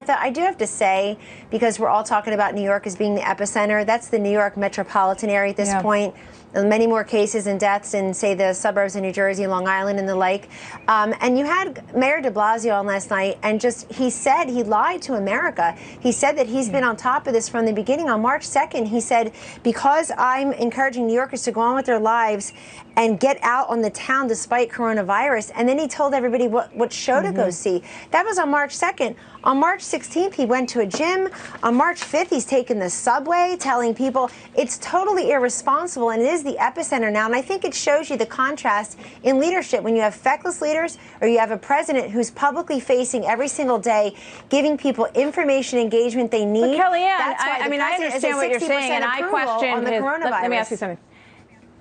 I do have to say, because we're all talking about New York as being the epicenter, that's the New York metropolitan area at this point. Many more cases and deaths in, say, the suburbs of New Jersey, Long Island, and the like. And you had Mayor de Blasio on last night, and he said he lied to America. He said that he's been on top of this from the beginning. On March 2nd, he said, because I'm encouraging New Yorkers to go on with their lives and get out on the town despite coronavirus. And then he told everybody what show to go see. That was on March 2nd. On March 16th, he went to a gym. On March 5th, he's taken the subway, telling people it's totally irresponsible, and it is the epicenter now. And I think it shows you the contrast in leadership when you have feckless leaders or you have a president who's publicly facing every single day, giving people information engagement they need. But Kellyanne, I mean, I understand what you're saying, and I question his. Let me ask you something.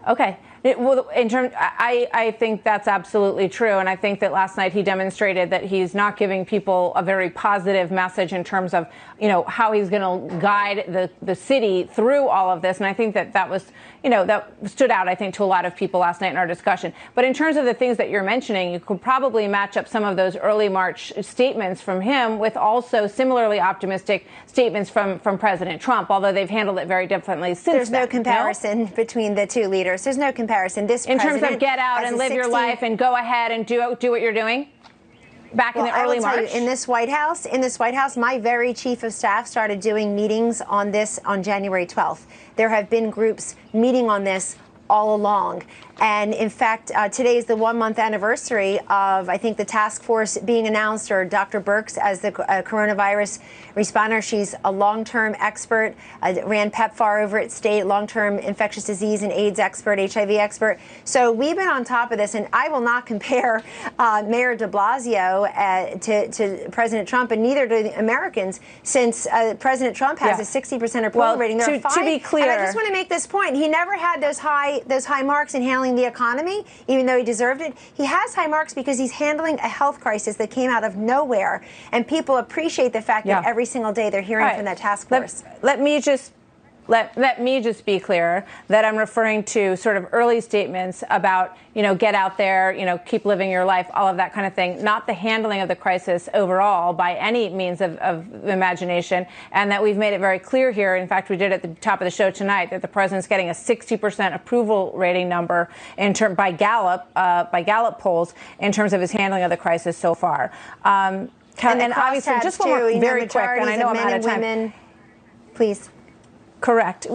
Okay. Well, I think that's absolutely true, and I think that last night he demonstrated that he's not giving people a very positive message in terms of, how he's going to guide the city through all of this. And I think that was, that stood out, I think, to a lot of people last night in our discussion. But in terms of the things that you're mentioning, you could probably match up some of those early March statements from him with also similarly optimistic statements from President Trump, although they've handled it very differently since. There's no comparison between the two leaders. There's no comparison. This in terms of get out and live your life and go ahead and do what you're doing back in the early March. In this White House, my very chief of staff started doing meetings on this on January 12th. There have been groups meeting on this all along. And in fact, today is the 1-month anniversary of, I think, the task force being announced, or Dr. Birx as the coronavirus responder. She's a long-term expert, ran PEPFAR over at State, long-term infectious disease and AIDS expert, HIV expert. So we've been on top of this, and I will not compare Mayor de Blasio to President Trump, and neither do the Americans, since President Trump has a 60% approval rating. To be clear, and I just want to make this point: he never had those high marks in handling the economy, even though he deserved it. He has high marks because he's handling a health crisis that came out of nowhere, and people appreciate the fact that every single day they're hearing from that task force. Let me just be clear that I'm referring to sort of early statements about, get out there, keep living your life, all of that kind of thing, not the handling of the crisis overall by any means of imagination, and that we've made it very clear here. In fact, we did at the top of the show tonight that the president's getting a 60% approval rating number by Gallup polls in terms of his handling of the crisis so far. And obviously, just one more very quick, and I know I'm out of time. Please. Correct.